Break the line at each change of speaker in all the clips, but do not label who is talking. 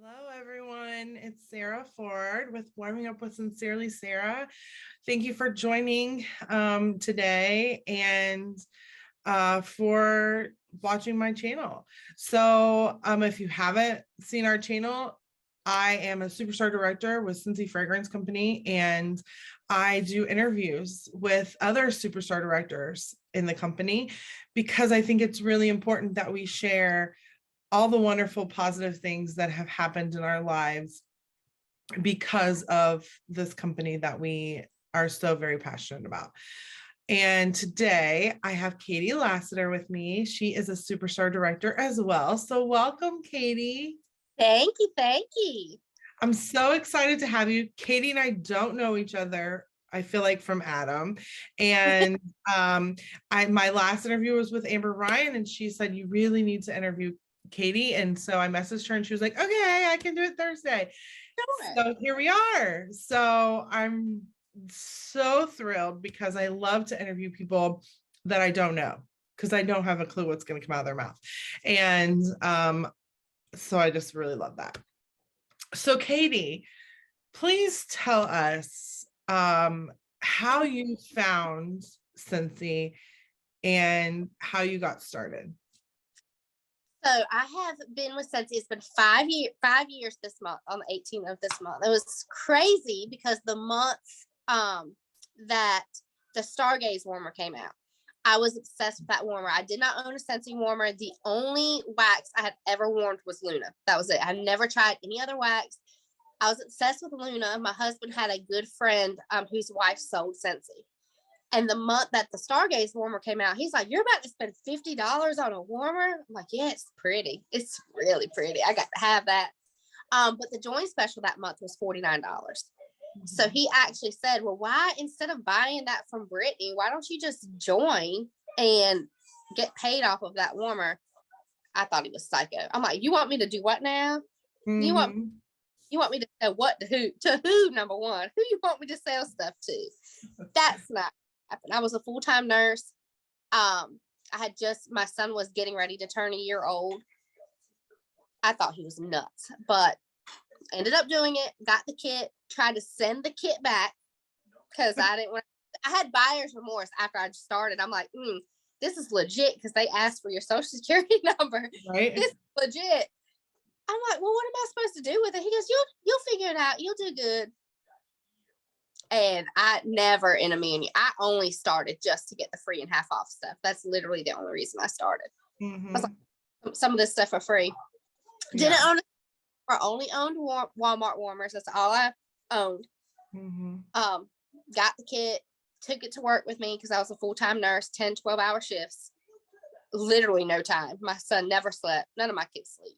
Hello, everyone. It's Sarah Ford with Warming Up with Sincerely Sarah. Thank you for joining today and for watching my channel. So if you haven't seen our channel, I am a superstar director with Scentsy Fragrance Company, and I do interviews with other superstar directors in the company because I think it's really important that we share all the wonderful positive things that have happened in our lives because of this company that we are so very passionate about. And today I have Katie Lassiter with me. She is a superstar director as well. So welcome, Katie.
Thank you. Thank you.
I'm so excited to have you. Katie and I don't know each other, I feel like, from Adam. And my last interview was with Amber Ryan, and she said, you really need to interview Katie. And so I messaged her and she was like, okay, I can do it Thursday. Sure. So here we are. So I'm so thrilled because I love to interview people that I don't know because I don't have a clue what's going to come out of their mouth. And so I just really love that. So Katie, please tell us how you found Scentsy and how you got started.
So I have been with Scentsy. It's been 5 years this month, on the 18th of this month. It was crazy because the month that the Stargaze warmer came out, I was obsessed with that warmer. I did not own a Scentsy warmer. The only wax I had ever warmed was Luna. That was it. I never tried any other wax. I was obsessed with Luna. My husband had a good friend whose wife sold Scentsy. And the month that the Stargaze warmer came out, he's like, you're about to spend $50 on a warmer? I'm like, yeah, it's pretty. It's really pretty. I got to have that. But the join special that month was $49. Mm-hmm. So he actually said, well, why, instead of buying that from Brittany, why don't you just join and get paid off of that warmer? I thought he was psycho. I'm like, you want me to do what now? Mm-hmm. You want me to sell what to who, number one? Who you want me to sell stuff to? That's not happened. I was a full-time nurse. My son was getting ready to turn a year old. I thought he was nuts, but ended up doing it, got the kit, tried to send the kit back because I had buyer's remorse after I started. I'm like, this is legit because they asked for your social security number. Right. This is legit. I'm like, well, what am I supposed to do with it? He goes, you'll figure it out. You'll do good. And I never in a million. I only started just to get the free and half off stuff. That's literally the only reason I started. Mm-hmm. I was like, some of this stuff for free. Yeah. Didn't own it, or only owned Walmart warmers. That's all I owned. Mm-hmm. Got the kit, took it to work with me because I was a full-time nurse, 10, 12-hour shifts. Literally no time. My son never slept. None of my kids sleep.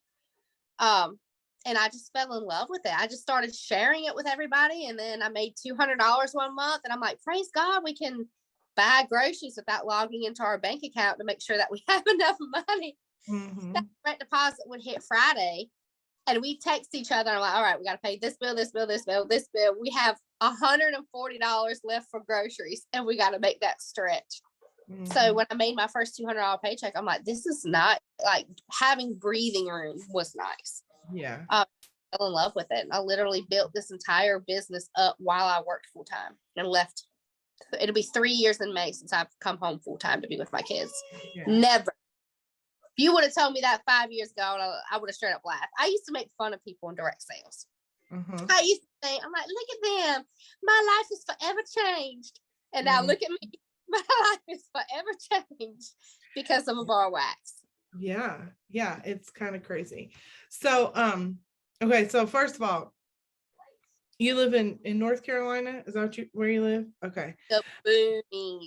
And I just fell in love with it. I just started sharing it with everybody. And then I made $200 one month. And I'm like, praise God, we can buy groceries without logging into our bank account to make sure that we have enough money. Mm-hmm. That rent deposit would hit Friday. And we text each other. I'm like, all right, we got to pay this bill, this bill, this bill, this bill. We have $140 left for groceries. And we got to make that stretch. Mm-hmm. So when I made my first $200 paycheck, I'm like, this is not, like, having breathing room was nice.
Yeah.
I fell in love with it. I literally built this entire business up while I worked full time and left. It'll be 3 years in May since I've come home full time to be with my kids. Yeah. Never. If you would have told me that 5 years ago, I would have straight up laughed. I used to make fun of people in direct sales. Mm-hmm. I used to think, I'm like, look at them. My life is forever changed. And now look at me. My life is forever changed because of a bar wax.
Yeah, it's kind of crazy. So okay, so first of all, you live in North Carolina? Is that where you live? Okay.
The boonies.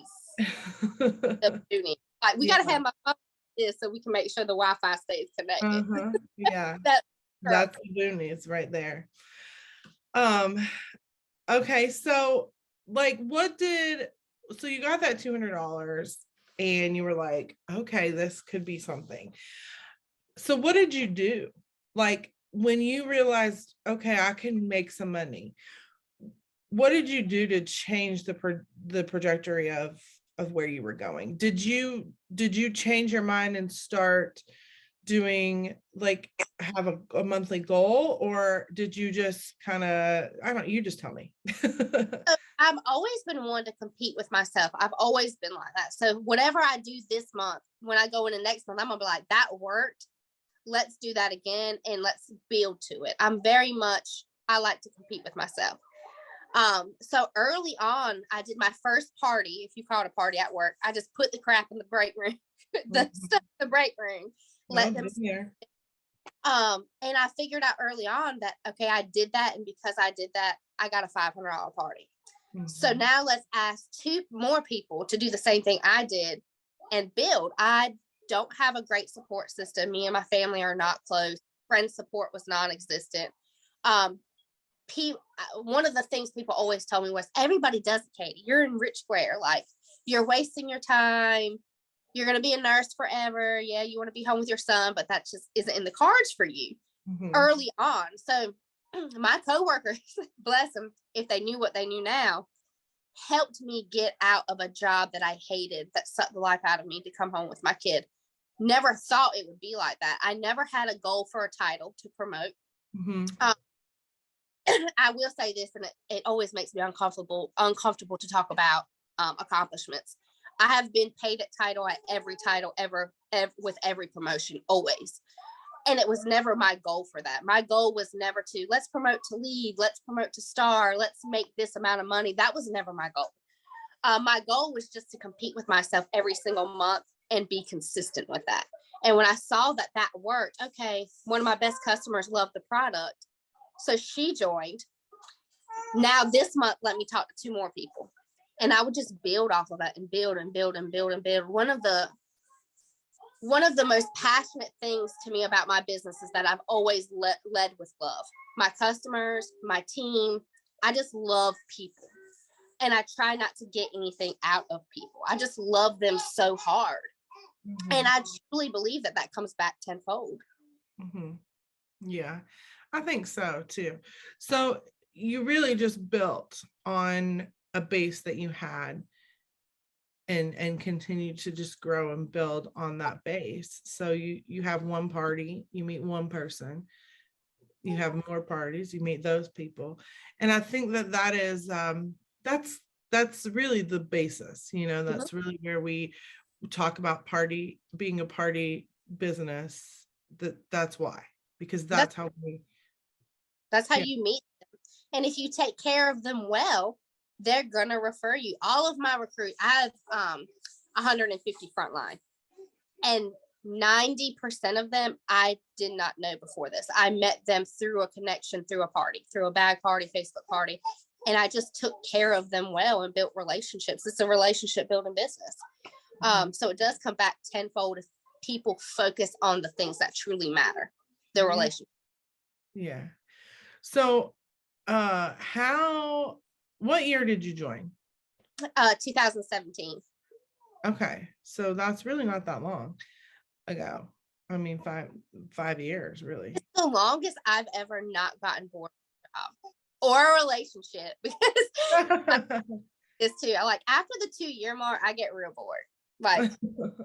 The boonies. Like, we gotta have my phone this so we can make sure the Wi-Fi stays connected.
Uh-huh. Yeah. That's the boonies right there. Okay, so like so you got that $200 and you were like, okay, this could be something. So what did you do? Like, when you realized, okay, I can make some money, what did you do to change the trajectory of where you were going? Did you change your mind and start doing like have a monthly goal, or did you just kind of, I don't, you just tell me.
So I've always been one to compete with myself. I've always been like that. So whatever I do this month, when I go into next month, I'm gonna be like, that worked. Let's do that again and let's build to it. I'm very much, I like to compete with myself. So early on, I did my first party, if you call it a party at work. I just put the crap in the break room, the stuff in the break room, let them. And I figured out early on that, okay, I did that. And because I did that, I got a $500 party. So now let's ask 2 more people to do the same thing I did and build. I don't have a great support system. Me and my family are not close. Friend support was non-existent. One of the things people always tell me was, everybody does it, Katie. You're in Rich Square. Like, you're wasting your time. You're going to be a nurse forever. Yeah, you want to be home with your son, but that just isn't in the cards for you early on. So my coworkers, bless them, if they knew what they knew now, helped me get out of a job that I hated, that sucked the life out of me, to come home with my kid. Never thought it would be like that. I never had a goal for a title to promote. I will say this, and it always makes me uncomfortable to talk about accomplishments. I have been paid at title at every title ever with every promotion, always. And it was never my goal for that. My goal was never to, let's promote to lead, let's promote to star, let's make this amount of money. That was never my goal. My goal was just to compete with myself every single month and be consistent with that. And when I saw that that worked, okay, one of my best customers loved the product, so she joined. Now this month, let me talk to 2 more people. And I would just build off of that and build and build and build and build. One of the most passionate things to me about my business is that I've always led with love. My customers, my team, I just love people. And I try not to get anything out of people. I just love them so hard. And I truly believe that that comes back tenfold.
Yeah, I think so too. So you really just built on a base that you had and continue to just grow and build on that base. So you have one party, you meet one person, you have more parties, you meet those people. And I think that is that's really the basis, that's really where we talk about being a party business. That's why, because that's how
you meet them. And if you take care of them well, they're gonna refer you. All of my recruits, I have 150 frontline, and 90% of them I did not know before this. I met them through a connection, through a party, through a bag party, Facebook party, and I just took care of them well and built relationships. It's a relationship building business. So it does come back tenfold if people focus on the things that truly matter, their relationship.
Yeah. So what year did you join?
2017.
Okay, so that's really not that long ago. I mean, five years, really.
It's the longest I've ever not gotten bored or a relationship, because it's too, like, after the 2-year mark, I get real bored, like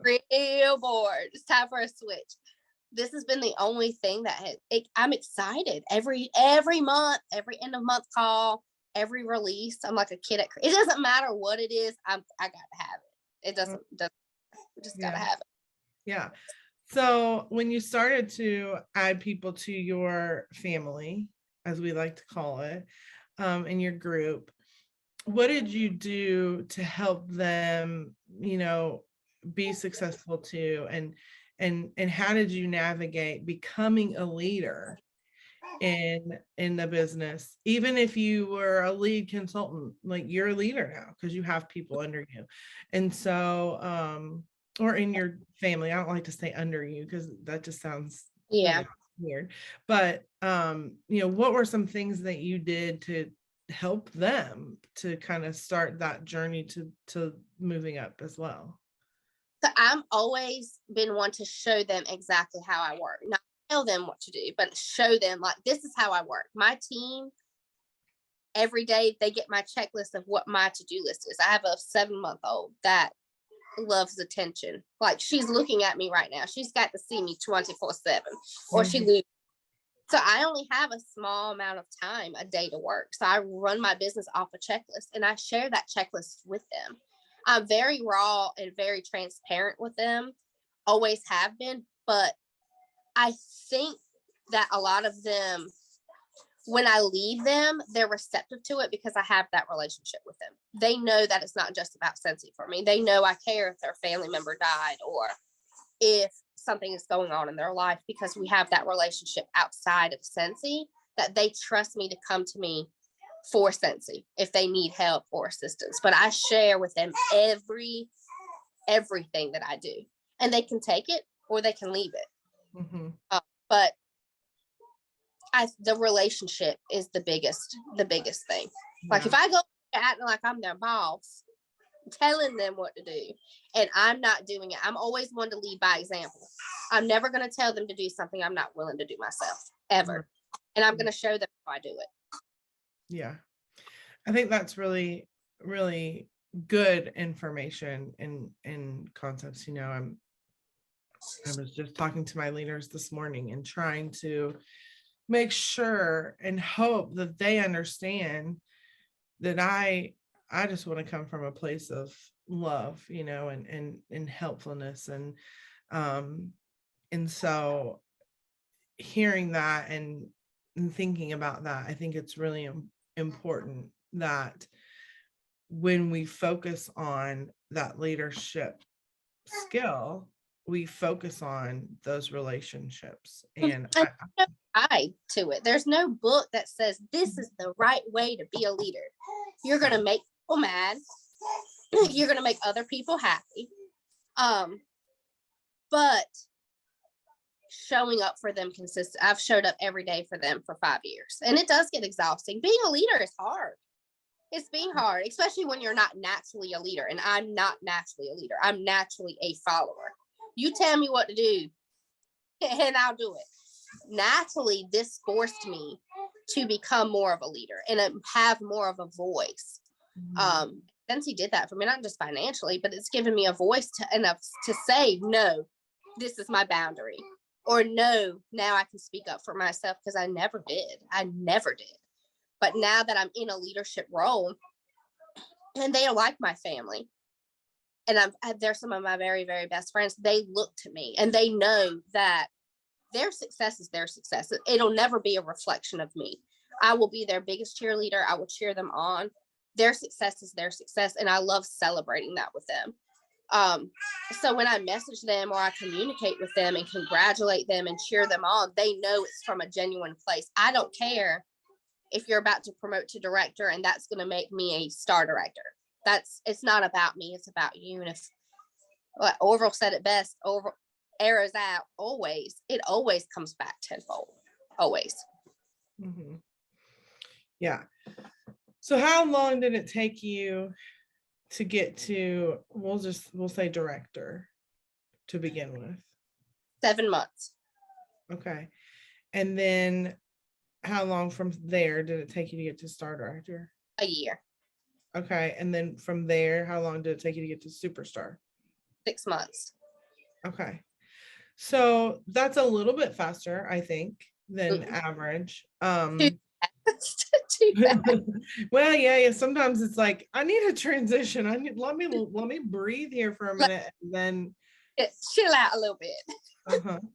real bored. It's time for a switch. This has been the only thing that I'm excited every month, every end of month call, every release. I'm like a kid it doesn't matter what it is. I gotta have it. It doesn't just gotta have it.
Yeah. So when you started to add people to your family, as we like to call it, in your group, what did you do to help them, be successful too? And how did you navigate becoming a leader in the business? Even if you were a lead consultant, like, you're a leader now because you have people under you. And so, or in your family, I don't like to say under you because that just sounds weird. But, what were some things that you did to help them to kind of start that journey to moving up as well?
So I'm always been one to show them exactly how I work. Not tell them what to do, but show them, like, this is how I work. My team, every day they get my checklist of what my to-do list is. I have a 7-month-old that loves attention. Like, she's looking at me right now. She's got to see me 24/7, or she
Mhm.
loses. So I only have a small amount of time a day to work. So I run my business off a checklist, and I share that checklist with them. I'm very raw and very transparent with them, always have been. But I think that a lot of them, when I leave them, they're receptive to it because I have that relationship with them. They know that it's not just about Scentsy for me. They know I care if their family member died or if something is going on in their life, because we have that relationship outside of Scentsy, that they trust me to come to me for Scentsy if they need help or assistance. But I share with them everything that I do, and they can take it or they can leave it.
Mhm.
But the relationship is the biggest thing. Like, if
Yeah.
I go acting like I'm their boss, telling them what to do, and I'm not doing it, I'm always one to lead by example. I'm never going to tell them to do something I'm not willing to do myself, ever. And I'm going to show them how I do it.
Yeah. I think that's really, really good information and concepts. I was just talking to my leaders this morning and trying to make sure and hope that they understand that I just want to come from a place of love, and helpfulness, and so hearing that and thinking about that, I think it's really important that when we focus on that leadership skill, we focus on those relationships. And
And there's no guide to it. There's no book that says this is the right way to be a leader. You're going to make people mad. You're going to make other people happy. But showing up for them consistent. I've showed up every day for them for 5 years, and it does get exhausting. Being a leader is hard. It's being hard, especially when you're not naturally a leader. And I'm not naturally a leader. I'm naturally a follower. You tell me what to do and I'll do it. Naturally, this forced me to become more of a leader and have more of a voice. Since he did that for me, not just financially, but it's given me a voice enough to say, no, this is my boundary. Or no, now I can speak up for myself, because I never did. But now that I'm in a leadership role, and they are like my family, and they're some of my very, very best friends, they look to me and they know that their success is their success. It'll never be a reflection of me. I will be their biggest cheerleader. I will cheer them on. Their success is their success, and I love celebrating that with them. So when I message them or I communicate with them and congratulate them and cheer them on, they know it's from a genuine place. I don't care if you're about to promote to director and that's going to make me a star director. It's not about me. It's about you. And if Orville said it best, arrows out always, it always comes back tenfold. Always.
Mm-hmm. Yeah. So how long did it take you to get to, we'll say director to begin with?
7 months.
Okay. And then how long from there did it take you to get to star director?
A year.
Okay. And then from there, how long did it take you to get to superstar?
6 months.
Okay. So that's a little bit faster, I think, than average.
Too bad.
Well, yeah. Sometimes it's like, I need a transition. Let me breathe here for a minute, and then
chill out a little bit.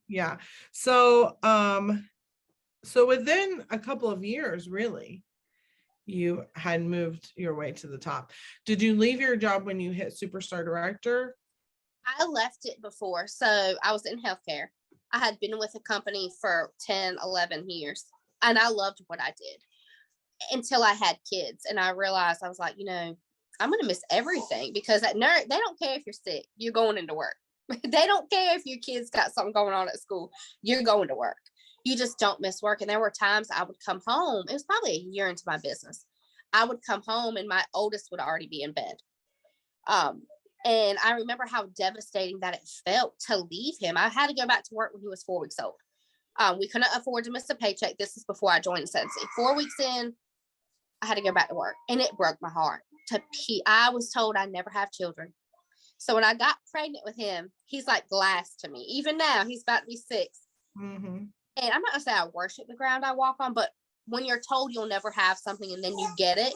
Yeah. So within a couple of years, really, you had moved your way to the top. Did you leave your job when you hit superstar director?
I left it before. So I was in healthcare. I had been with a company for 10, 11 years, and I loved what I did until I had kids. And I realized, I was like, I'm going to miss everything, because at NERC, they don't care if you're sick, you're going into work. They don't care if your kids got something going on at school, you're going to work. You just don't miss work. And there were times I would come home. It was probably a year into my business. I would come home and my oldest would already be in bed. And I remember how devastating that it felt to leave him. I had to go back to work when he was 4 weeks old. We couldn't afford to miss a paycheck. This is before I joined Scentsy. 4 weeks in, I had to go back to work, and it broke my heart. I was told I never have children. So when I got pregnant with him, he's like glass to me. Even now, he's about to be 6.
Mm-hmm.
And I'm not gonna say I worship the ground I walk on, but when you're told you'll never have something and then you get it,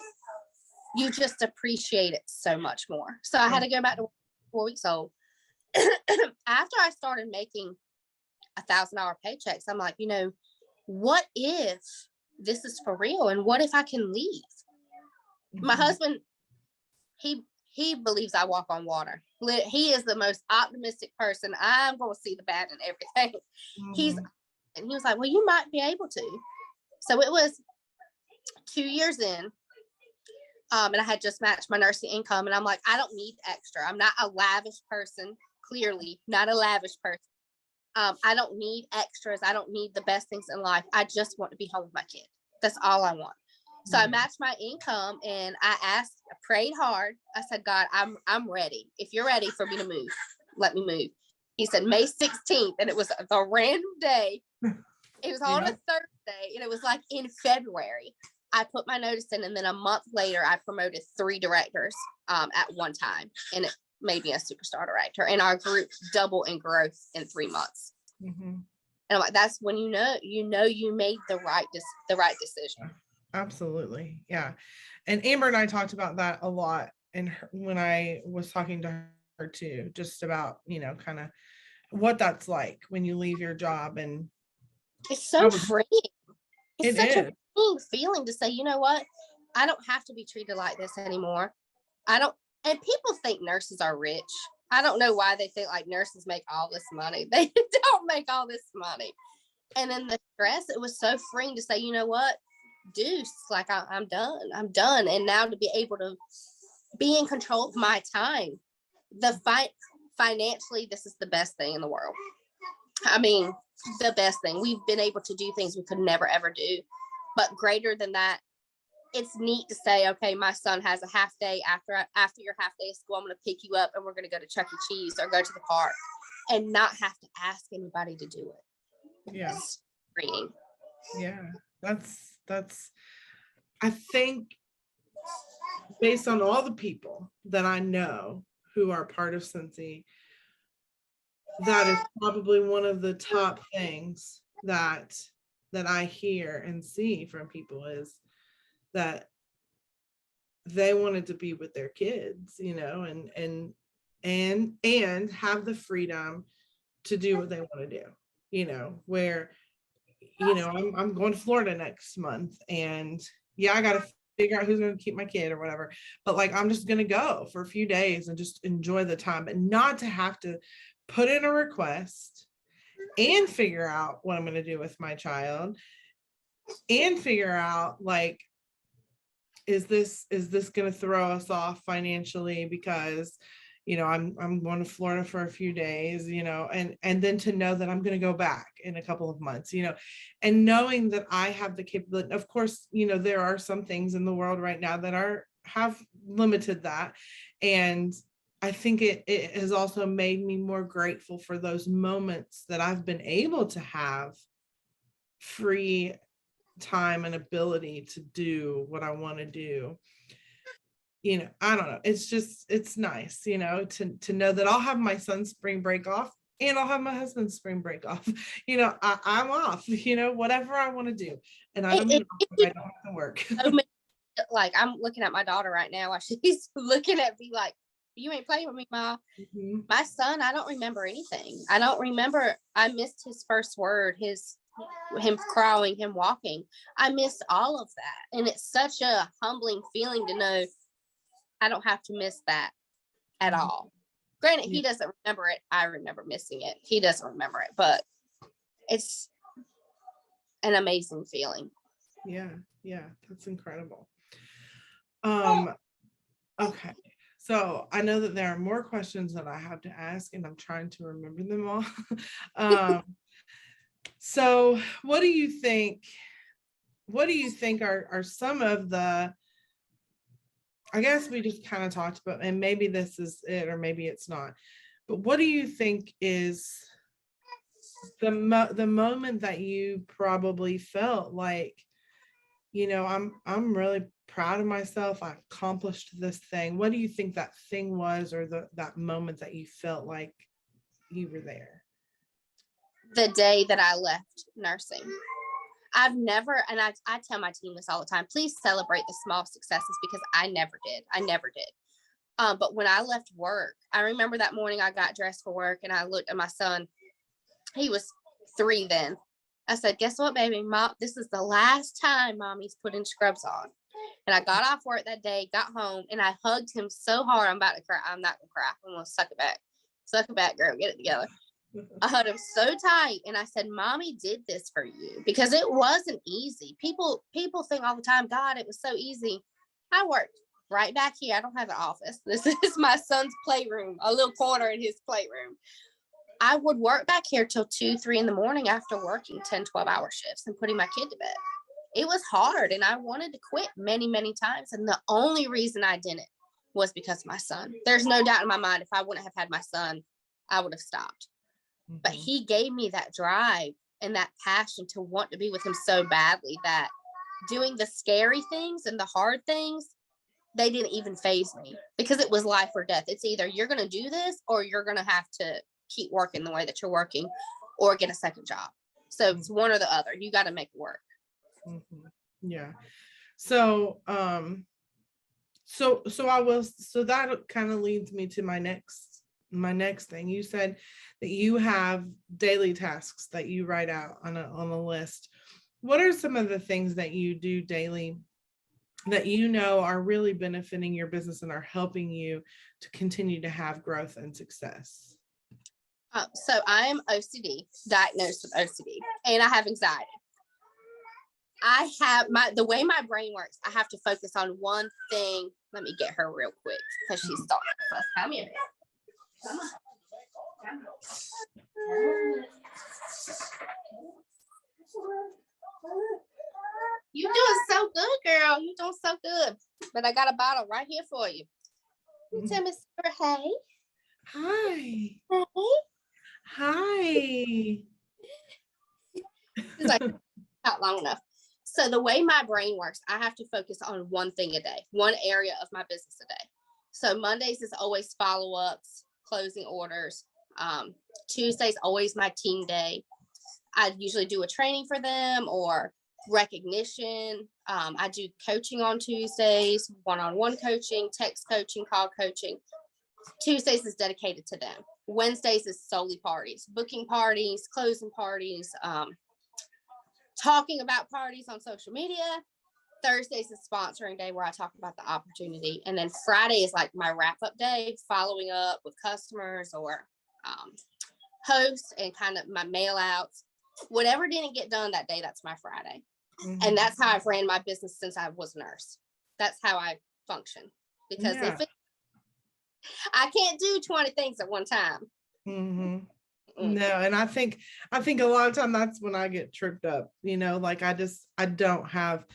you just appreciate it so much more. So I had to go back to 4 weeks old. After I started making $1,000 paychecks, I'm like, what if this is for real? And what if I can leave? Mm-hmm. My husband, he believes I walk on water. He is the most optimistic person. I'm going to see the bad in everything. Mm-hmm. And he was like, well, you might be able to. So it was 2 years in. And I had just matched my nursing income. And I'm like, I don't need extra. I'm not a lavish person. Clearly not a lavish person. I don't need extras. I don't need the best things in life. I just want to be home with my kid. That's all I want. So I matched my income and I prayed hard. I said, God, I'm ready. If you're ready for me to move, let me move. He said May 16th, and it was the random day. It was on a Thursday, and it was like in February. I put my notice in, and then a month later, I promoted 3 directors at one time, and it made me a superstar director. And our group doubled in growth in 3 months. Mm-hmm. And I'm like, that's when you made the right decision.
Absolutely. Yeah. And Amber and I talked about that a lot when I was talking to her too, just about, kind of what that's like when you leave your job. And
it's so freeing. It's such a freeing feeling to say, you know what? I don't have to be treated like this anymore. And people think nurses are rich. I don't know why they think like nurses make all this money. They don't make all this money. And then the stress, it was so freeing to say, you know what? Deuce, like I'm done. And now to be able to be in control of my time, financially, this is the best thing in the world. I mean, the best thing. We've been able to do things we could never ever do, but greater than that, it's neat to say, okay, my son has a half day after your half day of school, I'm going to pick you up and we're going to go to Chuck E. Cheese or go to the park, and not have to ask anybody to do it.
Yeah.
It's freeing.
Yeah. That's, I think, based on all the people that I know who are part of Scentsy, that is probably one of the top things that I hear and see from people is that they wanted to be with their kids, and have the freedom to do what they want to do, where I'm going to Florida next month, and I got to figure out who's going to keep my kid or whatever. But like, I'm just going to go for a few days and just enjoy the time, and not to have to put in a request and figure out what I'm going to do with my child, and figure out like, is this going to throw us off financially because I'm going to Florida for a few days, and then to know that I'm going to go back in a couple of months, and knowing that I have the capability. Of course, there are some things in the world right now that have limited that. And I think it has also made me more grateful for those moments that I've been able to have free time and ability to do what I want to do. I don't know. It's nice, to know that I'll have my son's spring break off and I'll have my husband's spring break off. I'm off, whatever I want to do. And I don't have to work.
Like, I'm looking at my daughter right now while she's looking at me like, you ain't playing with me, Ma. Mm-hmm. My son, I don't remember anything. I missed his first word, him crawling, him walking. I missed all of that. And it's such a humbling feeling to know I don't have to miss that at all. Granted, he doesn't remember it. I remember missing it. He doesn't remember it, but it's an amazing feeling.
Yeah. That's incredible. Okay. So I know that there are more questions that I have to ask, and I'm trying to remember them all. So what do you think are some of the, I guess we just kind of talked about, and maybe this is it or maybe it's not, but what do you think is the moment that you probably felt like I'm really proud of myself. I accomplished this thing. What do you think that thing was, or that moment that you felt like you were there?
The day that I left nursing. I've never, and I tell my team this all the time, please celebrate the small successes, because I never did. But when I left work, I remember that morning I got dressed for work and I looked at my son. He was 3 then. I said, guess what, baby? Mom, this is the last time mommy's putting scrubs on. And I got off work that day, got home, and I hugged him so hard. I'm about to cry. I'm not going to cry. I'm going to suck it back. Suck it back, girl. Get it together. I hugged him so tight, and I said, mommy did this for you, because it wasn't easy. People think all the time, God, it was so easy. I worked right back here. I don't have an office. This is my son's playroom, a little corner in his playroom. I would work back here till 2, 3 in the morning after working 10, 12-hour shifts and putting my kid to bed. It was hard, and I wanted to quit many, many times. And the only reason I didn't was because of my son. There's no doubt in my mind, if I wouldn't have had my son, I would have stopped. But he gave me that drive and that passion to want to be with him so badly that doing the scary things and the hard things, they didn't even faze me, because it was life or death. It's either you're going to do this or you're going to have to keep working the way that you're working or get a second job. So it's one or the other. You got to make it work.
Yeah. So, so that kind of leads me to my next thing. You said that you have daily tasks that you write out on a list. What are some of the things that you do daily that are really benefiting your business and are helping you to continue to have growth and success?
So I'm OCD, diagnosed with OCD, and I have anxiety. I have the way my brain works, I have to focus on one thing. Let me get her real quick because she's starting to fuss. Come here. Come on. You doing so good, girl. You doing so good. But I got a bottle right here for you. You tell me, Sarah, hey.
Hi.
Hey.
Hi.
It's like not long enough. So the way my brain works, I have to focus on one thing a day, one area of my business a day. So Mondays is always follow-ups, closing orders. Tuesday's always my team day. I usually do a training for them or recognition. I do coaching on Tuesdays, one-on-one coaching, text coaching, call coaching. Tuesdays is dedicated to them. Wednesdays is solely parties, booking parties, closing parties, talking about parties on social media. Thursdays is sponsoring day where I talk about the opportunity. And then Friday is like my wrap-up day, following up with customers or hosts and kind of my mail outs. Whatever didn't get done that day, that's my Friday. And that's how I've ran my business since I was a nurse. That's how I function. Because I can't do 20 things at one time.
No, and I think a lot of time that's when I get tripped up, like I don't have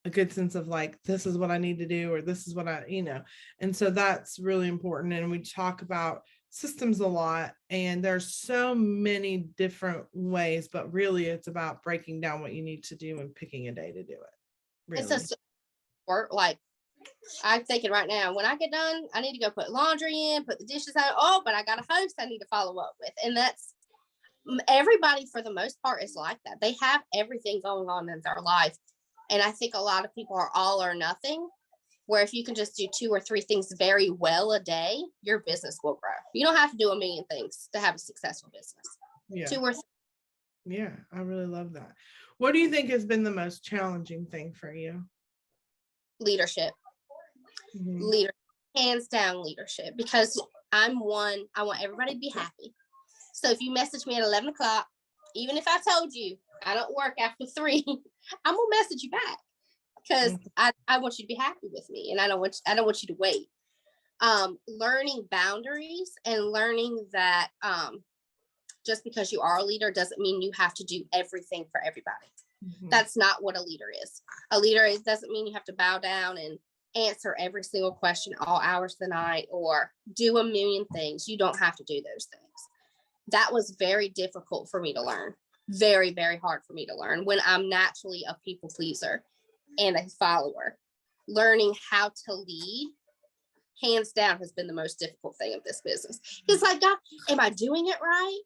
a good sense of like, this is what I need to do, or this is what and so that's really important. And we talk about systems a lot, and there's so many different ways, but really it's about breaking down what you need to do and picking a day to do it. Really.
It's a work, like I'm thinking right now, when I get done, I need to go put laundry in, put the dishes out. Oh, but I got a host I need to follow up with. And that's everybody for the most part is like that. They have everything going on in their life. And I think a lot of people are all or nothing, where if you can just do 2 or 3 things very well a day, your business will grow. You don't have to do a million things to have a successful business.
Yeah.
2 or 3.
Yeah, I really love that. What do you think has been the most challenging thing for you?
Leadership. Leadership, hands down leadership, because I want everybody to be happy. So if you message me at 11 o'clock, even if I told you I don't work after 3, I'm gonna message you back, because I want you to be happy with me, and I don't want you to wait. Learning boundaries and learning that just because you are a leader doesn't mean you have to do everything for everybody. That's not what a leader is. A leader doesn't mean you have to bow down and answer every single question all hours of the night or do a million things. You don't have to do those things. That was very difficult for me to learn. Very, very hard for me to learn when I'm naturally a people pleaser. and a follower. Learning how to lead, hands down, has been the most difficult thing of this business. It's like, God, am I doing it right?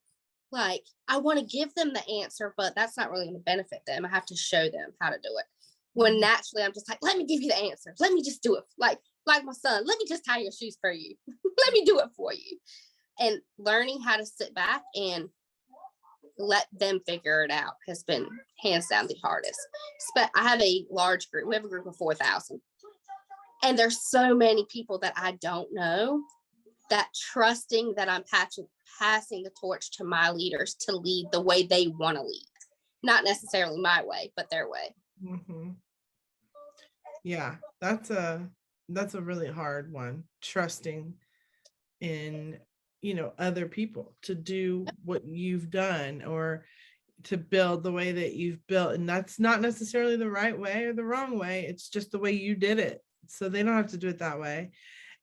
Like, I want to give them the answer, but that's not really going to benefit them. I have to show them how to do it. When naturally I'm just like, let me give you the answer. Let me just do it. Like my son, let me just tie your shoes for you. Let me do it for you. And learning how to sit back and let them figure it out has been hands down the hardest. But I have a large group. We have a group of 4,000. And there's so many people that I don't know, that trusting that I'm passing the torch to my leaders to lead the way they want to lead. Not necessarily my way, but their way.
Mm-hmm. Yeah, that's a really hard one. Trusting in, other people to do what you've done, or to build the way that you've built. And that's not necessarily the right way or the wrong way. It's just the way you did it. So they don't have to do it that way.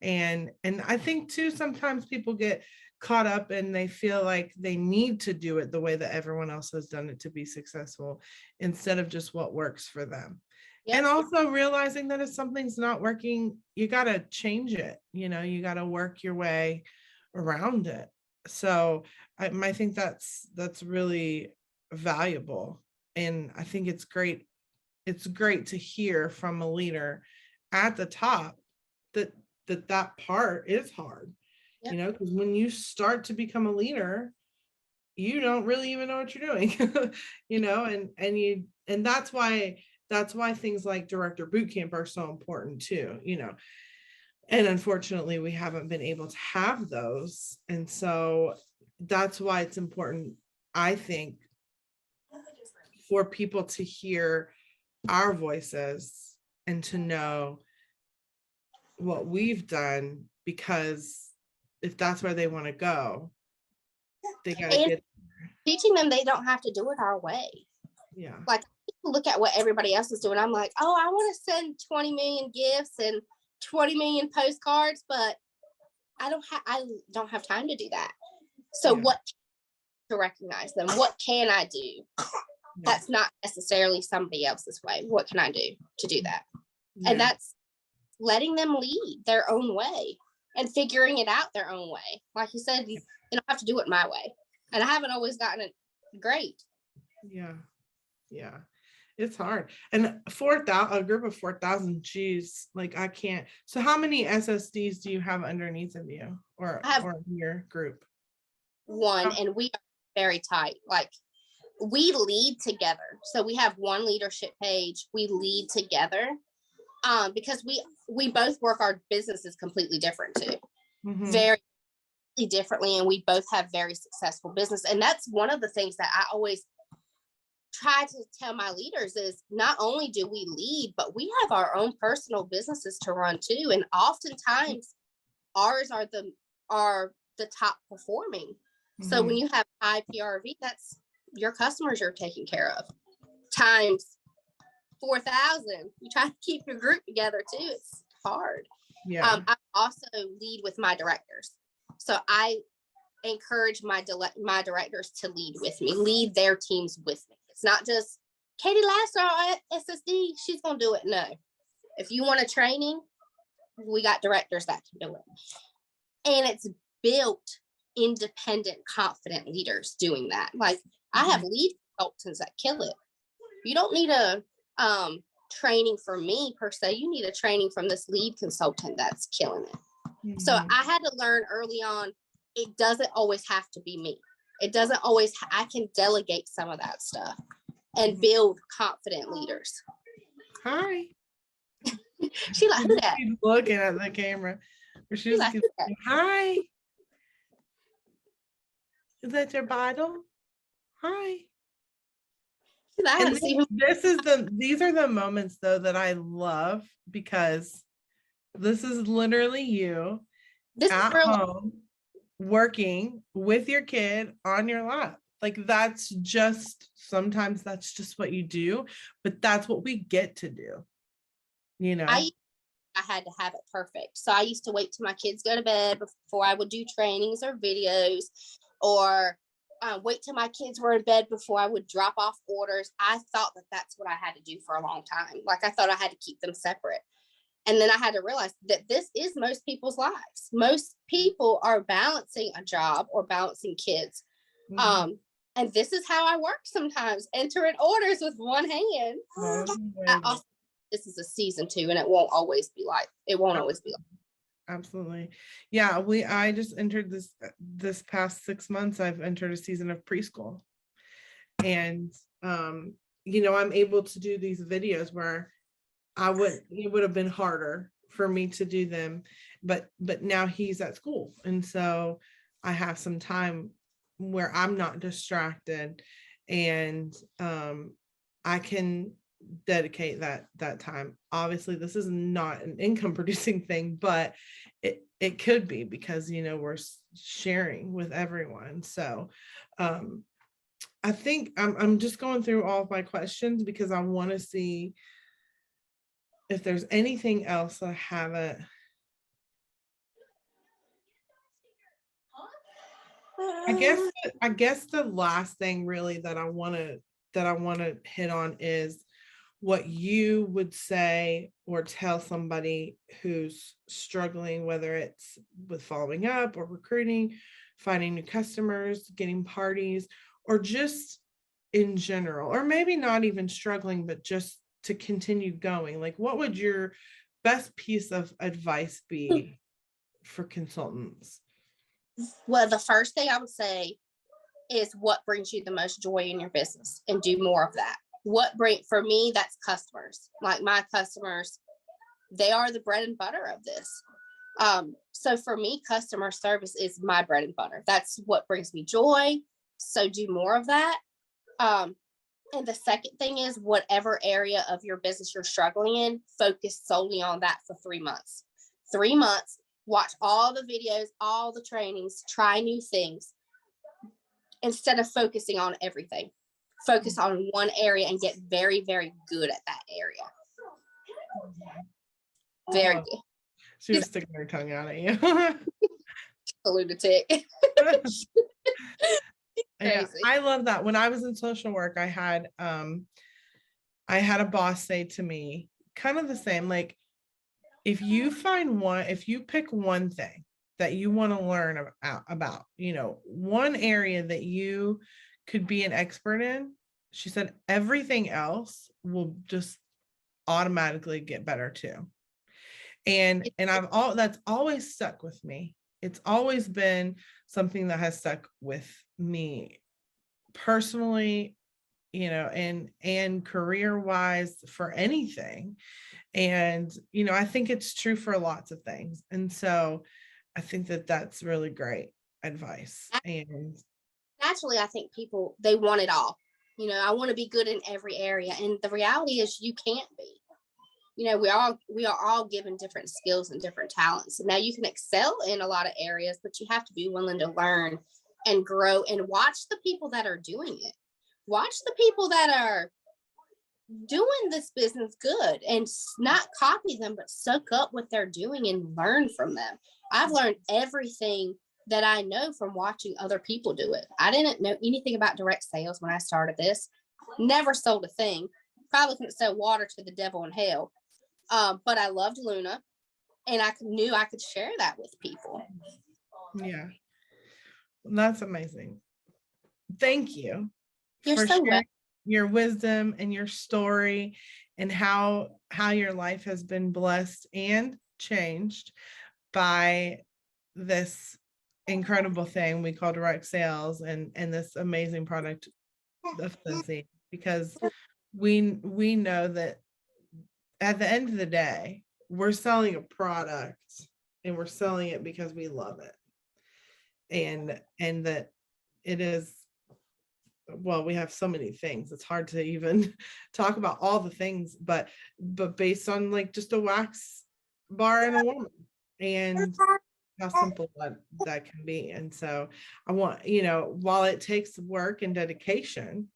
And I think too, sometimes people get caught up and they feel like they need to do it the way that everyone else has done it to be successful, instead of just what works for them. Yep. And also realizing that if something's not working, you got to change it. You got to work your way around it. So I think that's really valuable. And I think it's great. It's great to hear from a leader at the top that part is hard. Yep. Because when you start to become a leader, you don't really even know what you're doing. And that's why things like director boot camp are so important too. And unfortunately we haven't been able to have those. And so that's why it's important, I think, for people to hear our voices and to know what we've done, because if that's where they want to go, they got to get
teaching them they don't have to do it our way.
Yeah. Like,
people look at what everybody else is doing. I'm like, oh, I want to send 20 million gifts and 20 million postcards, but I don't have time to do that. So what to recognize them? What can I do? That's not necessarily somebody else's way. What can I do to do that? And that's letting them lead their own way and figuring it out their own way. Like you said, you don't have to do it my way. And I haven't always gotten it great.
Yeah. It's hard. And a group of 4,000, geez, like I can't. So how many SSDs do you have underneath of you or your group?
One, and we are very tight. Like, we lead together. So we have one leadership page. We lead together because we both work our businesses completely different too. Mm-hmm. Very differently. And we both have very successful business. And that's one of the things that I always try to tell my leaders is not only do we lead, but we have our own personal businesses to run too. And oftentimes ours are the top performing. Mm-hmm. So when you have high PRV, that's your customers you're taking care of times 4,000. You try to keep your group together too. It's hard. Yeah. I also lead with my directors. So I encourage my directors to lead with me, lead their teams with me. It's not just Katie Lassiter at SSD. She's going to do it. No. If you want a training, we got directors that can do it. And it's built independent, confident leaders doing that. Like, I have lead consultants that kill it. You don't need a training from me per se. You need a training from this lead consultant that's killing it. Mm-hmm. So I had to learn early on, it doesn't always have to be me. It doesn't always, I can delegate some of that stuff and build confident leaders.
Hi.
She like that.
She's looking at the camera. She's like, hi. Is that your bottle? Hi. These are the moments though that I love, because this is literally you at home working with your kid on your lap. Like, sometimes that's just what you do, but that's what we get to do.
I had to have it perfect. So I used to wait till my kids go to bed before I would do trainings or videos, or wait till my kids were in bed before I would drop off orders. I thought that that's what I had to do for a long time. Like I thought I had to keep them separate. And then I had to realize that this is most people's lives. Most people are balancing a job or balancing kids. And this is how I work sometimes, entering orders with one hand. Also, this is a season 2, and it won't always be like.
Absolutely. Yeah, I just entered this past 6 months, I've entered a season of preschool. And I'm able to do these videos where it would have been harder for me to do them, but now he's at school. And so I have some time where I'm not distracted, and I can dedicate that time. Obviously, this is not an income producing thing, but it could be, because we're sharing with everyone. So I think I'm just going through all of my questions because I want to see if there's anything else that I haven't. I guess the last thing really that I want to hit on is what you would say or tell somebody who's struggling, whether it's with following up or recruiting, finding new customers, getting parties, or just in general, or maybe not even struggling, but just to continue going. Like, what would your best piece of advice be for consultants?
Well, the first thing I would say is what brings you the most joy in your business, and do more of that. For me, that's customers. Like my customers, they are the bread and butter of this. So for me, customer service is my bread and butter. That's what brings me joy. So do more of that. And the second thing is, whatever area of your business you're struggling in, focus solely on that for 3 months. 3 months, watch all the videos, all the trainings, try new things. Instead of focusing on everything, focus on one area and get very, very good at that area. Very good.
She was sticking her tongue out at you.
A lunatic.
Yeah, I love that. When I was in social work, I had a boss say to me kind of the same, like, if you pick one thing that you want to learn about, one area that you could be an expert in, she said, everything else will just automatically get better too. And that's always stuck with me. It's always been something that has stuck with me personally, and career wise, for anything. And, I think it's true for lots of things. And so I think that that's really great advice. And
naturally, I think people, they want it all. I want to be good in every area. And the reality is you can't be. We are all given different skills and different talents. And now you can excel in a lot of areas, but you have to be willing to learn and grow and watch the people that are doing it. Watch the people that are doing this business good, and not copy them, but suck up what they're doing and learn from them. I've learned everything that I know from watching other people do it. I didn't know anything about direct sales when I started this. Never sold a thing. Probably couldn't sell water to the devil in hell. But I loved Luna, and I knew I could share that with people.
Yeah, that's amazing. Thank you.
You're so welcome.
Your wisdom and your story, and how your life has been blessed and changed by this incredible thing we call direct sales, and this amazing product of Scentsy, because we know that at the end of the day, we're selling a product, and we're selling it because we love it. And that it is, well, we have so many things. It's hard to even talk about all the things, but based on like just a wax bar and a warmer, and how simple that can be. And so I want, while it takes work and dedication,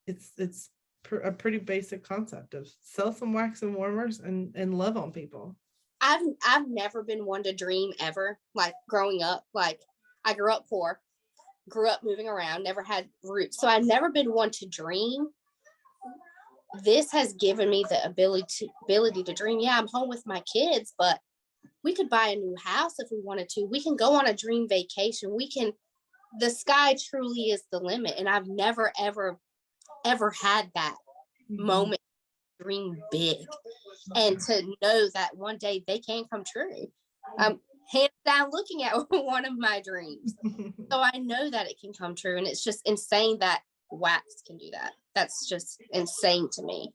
it's a pretty basic concept of sell some wax and warmers and love on people.
I've never been one to dream ever, like growing up. Like I grew up poor, grew up moving around, never had roots. So I've never been one to dream. This has given me the ability to dream. Yeah, I'm home with my kids, but we could buy a new house if we wanted to. We can go on a dream vacation. The sky truly is the limit. And I've never, ever, ever had that moment, dream big. And to know that one day they can come true. Hands down looking at one of my dreams. So I know that it can come true. And it's just insane that wax can do that. That's just insane to me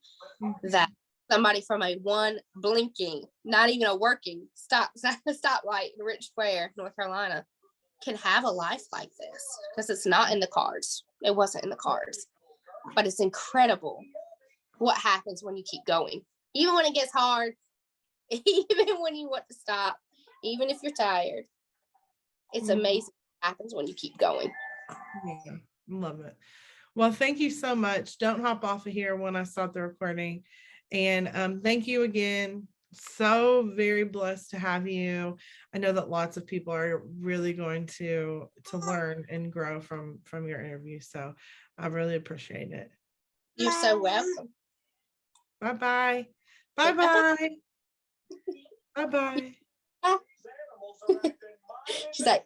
that somebody from a one blinking, not even a working stoplight in Rich Square, North Carolina, can have a life like this, because it's not in the cards. It wasn't in the cards, but it's incredible what happens when you keep going, even when it gets hard, even when you want to stop, even if you're tired. It's amazing what happens when you keep going.
Yeah, love it. Well, thank you so much. Don't hop off of here when I stop the recording. And thank you again. So very blessed to have you. I know that lots of people are really going to learn and grow from your interview. So I really appreciate it.
You're so welcome.
Bye-bye. Bye-bye. Bye-bye.
She's like,